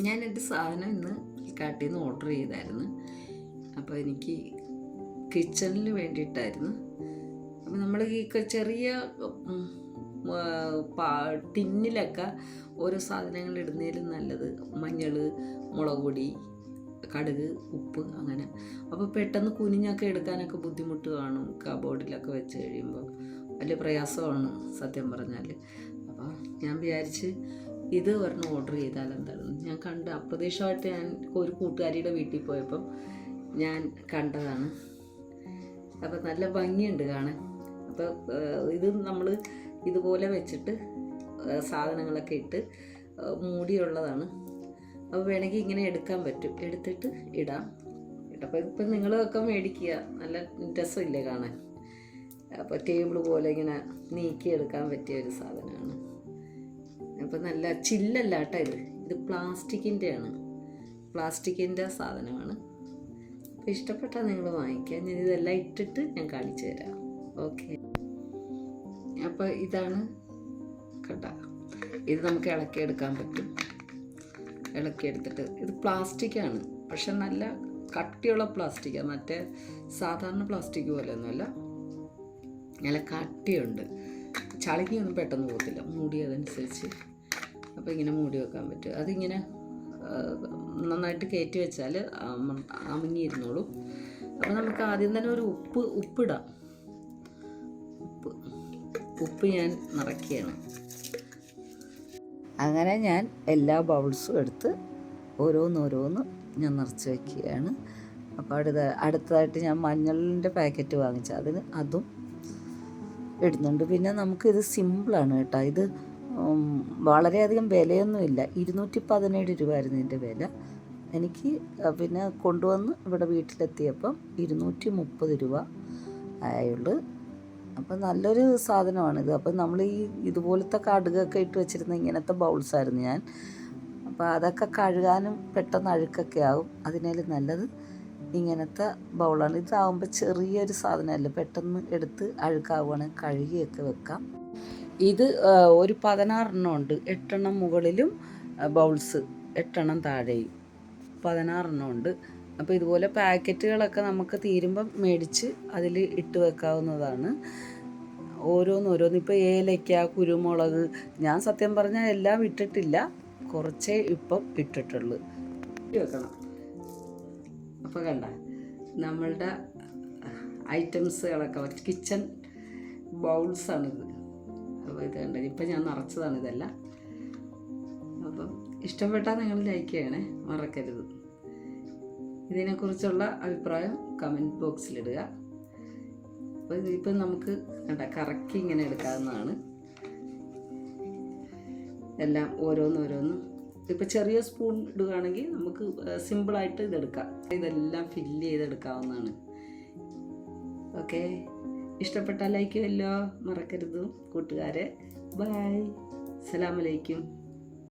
ഞാനെൻ്റെ സാധനം ഇന്ന് ഫ്ലിപ്കാർട്ടിൽ നിന്ന് ഓർഡർ ചെയ്തായിരുന്നു. അപ്പോൾ എനിക്ക് കിച്ചണിൽ വേണ്ടിയിട്ടായിരുന്നു. അപ്പോൾ നമ്മൾ ഈ ചെറിയ ടിന്നിലൊക്കെ ഓരോ സാധനങ്ങൾ ഇടുന്നതിലും നല്ലത് മഞ്ഞൾ, മുളക് പൊടി, കടുക്, ഉപ്പ് അങ്ങനെ. അപ്പോൾ പെട്ടെന്ന് കുനിഞ്ഞൊക്കെ എടുക്കാനൊക്കെ ബുദ്ധിമുട്ട് കാണും. കബോർഡിലൊക്കെ വെച്ച് കഴിയുമ്പോൾ വലിയ പ്രയാസമാണ് സത്യം പറഞ്ഞാൽ. അപ്പോൾ ഞാൻ വിചാരിച്ച് ഇത് ഒരെണ്ണം ഓർഡർ ചെയ്താൽ എന്താണ്. ഞാൻ കണ്ട് അപ്രതീക്ഷിതമായിട്ട് ഞാൻ ഒരു കൂട്ടുകാരിയുടെ വീട്ടിൽ പോയപ്പം ഞാൻ കണ്ടതാണ്. അപ്പോൾ നല്ല ഭംഗിയുണ്ട് കാണാൻ. അപ്പോൾ ഇത് നമ്മൾ ഇതുപോലെ വെച്ചിട്ട് സാധനങ്ങളൊക്കെ ഇട്ട് മൂടിയുള്ളതാണ്. അപ്പോൾ വേണമെങ്കിൽ ഇങ്ങനെ എടുക്കാൻ പറ്റും, എടുത്തിട്ട് ഇടാം. അപ്പോൾ ഇപ്പം നിങ്ങളൊക്കെ മേടിക്കുക, നല്ല രസമില്ലേ കാണാൻ. അപ്പോൾ ടേബിൾ പോലെ ഇങ്ങനെ നീക്കിയെടുക്കാൻ പറ്റിയ ഒരു സാധനമാണ്. അപ്പോൾ നല്ല ചില്ലല്ല കേട്ടോ, ഇത് പ്ലാസ്റ്റിക്കിൻ്റെയാണ്, പ്ലാസ്റ്റിക്കിൻ്റെ സാധനമാണ്. അപ്പോൾ ഇഷ്ടപ്പെട്ടാൽ നിങ്ങൾ വാങ്ങിക്കുക. ഞാൻ ഇതെല്ലാം ഇട്ടിട്ട് ഞാൻ കാണിച്ചു തരാം. ഓക്കെ, അപ്പോൾ ഇതാണ് കേട്ടോ. ഇത് നമുക്ക് ഇളക്കിയെടുക്കാൻ പറ്റും. ഇളക്കിയെടുത്തിട്ട് ഇത് പ്ലാസ്റ്റിക്കാണ്, പക്ഷെ നല്ല കട്ടിയുള്ള പ്ലാസ്റ്റിക്കാണ്. മറ്റേ സാധാരണ പ്ലാസ്റ്റിക് പോലെയൊന്നുമല്ല, നല്ല കട്ടിയുണ്ട്. ചളിക്കൊന്നും പെട്ടെന്ന് പോകത്തില്ല മൂടി അതനുസരിച്ച്. അപ്പോൾ ഇങ്ങനെ മൂടി വെക്കാൻ പറ്റും. അതിങ്ങനെ നന്നായിട്ട് കയറ്റി വെച്ചാൽ അമുങ്ങിയിരുന്നോളും. അപ്പോൾ നമുക്ക് ആദ്യം തന്നെ ഒരു ഉപ്പിടാം. ഉപ്പ് ഞാൻ നിറയ്ക്കുകയാണ്. അങ്ങനെ ഞാൻ എല്ലാ ബൗൾസും എടുത്ത് ഓരോന്നോരോന്ന് ഞാൻ നിറച്ച് വയ്ക്കുകയാണ്. അപ്പോൾ അടുത്തതായിട്ട് ഞാൻ മഞ്ഞളിൻ്റെ പാക്കറ്റ് വാങ്ങിച്ചാൽ അതും ഇടുന്നുണ്ട്. പിന്നെ നമുക്കിത് സിമ്പിളാണ് കേട്ടോ. ഇത് വളരെയധികം വിലയൊന്നുമില്ല. 217 രൂപയായിരുന്നു ഇതിൻ്റെ വില. എനിക്ക് പിന്നെ കൊണ്ടുവന്ന് ഇവിടെ വീട്ടിലെത്തിയപ്പം 230 രൂപ ആയുള്ളൂ. അപ്പം നല്ലൊരു സാധനമാണിത്. അപ്പം നമ്മൾ ഇതുപോലത്തെ കടുകൊക്കെ ഇട്ട് വെച്ചിരുന്ന ഇങ്ങനത്തെ ബൗൾസായിരുന്നു ഞാൻ. അപ്പോൾ അതൊക്കെ കഴുകാനും പെട്ടെന്ന് അഴുക്കൊക്കെ ആകും. അതിനേലും നല്ലത് ഇങ്ങനത്തെ ബൗളാണ്. ഇതാകുമ്പോൾ ചെറിയൊരു സാധനമല്ല, പെട്ടെന്ന് എടുത്ത് അഴുക്കാവുകയാണെങ്കിൽ കഴുകിയൊക്കെ വെക്കാം. ഇത് ഒരു 16 ഉണ്ട്. 8 മുകളിലും ബൗൾസ്, 8 താഴെയും, 16 ഉണ്ട്. അപ്പോൾ ഇതുപോലെ പാക്കറ്റുകളൊക്കെ നമുക്ക് തീരുമ്പം മേടിച്ച് അതിൽ ഇട്ട് വെക്കാവുന്നതാണ്. ഓരോന്നോരോന്ന്. ഇപ്പോൾ ഏലയ്ക്ക, കുരുമുളക്, ഞാൻ സത്യം പറഞ്ഞാൽ എല്ലാം ഇട്ടിട്ടില്ല, കുറച്ചേ ഇപ്പം ഇട്ടിട്ടുള്ളൂ. വെക്കണം. അപ്പോൾ കണ്ട നമ്മളുടെ ഐറ്റംസുകളൊക്കെ കിച്ചൺ ബൗൾസാണിത്. അപ്പോൾ ഇത് കണ്ടത് ഇപ്പം ഞാൻ നിറച്ചതാണ് ഇതെല്ലാം. അപ്പം ഇഷ്ടപ്പെട്ടാൽ നിങ്ങൾ ലൈക്ക് ചെയ്യണേ, മറക്കരുത്. ഇതിനെക്കുറിച്ചുള്ള അഭിപ്രായം കമൻറ്റ് ബോക്സിലിടുക. അപ്പോൾ ഇതിപ്പം നമുക്ക് കറക്കി ഇങ്ങനെ എടുക്കാവുന്നതാണ്. എല്ലാം ഓരോന്നോരോന്നും. ഇപ്പോൾ ചെറിയ സ്പൂൺ ഇടുകയാണെങ്കിൽ നമുക്ക് സിമ്പിളായിട്ട് ഇതെടുക്കാം. ഇതെല്ലാം ഫില്ല് ചെയ്തെടുക്കാവുന്നതാണ്. ഓക്കെ, ഇഷ്ടപ്പെട്ടാൽ ലൈക്ക് വല്ലോ മറക്കരുത് കൂട്ടുകാരെ. ബൈ, അസ്സലാമു അലൈക്കും.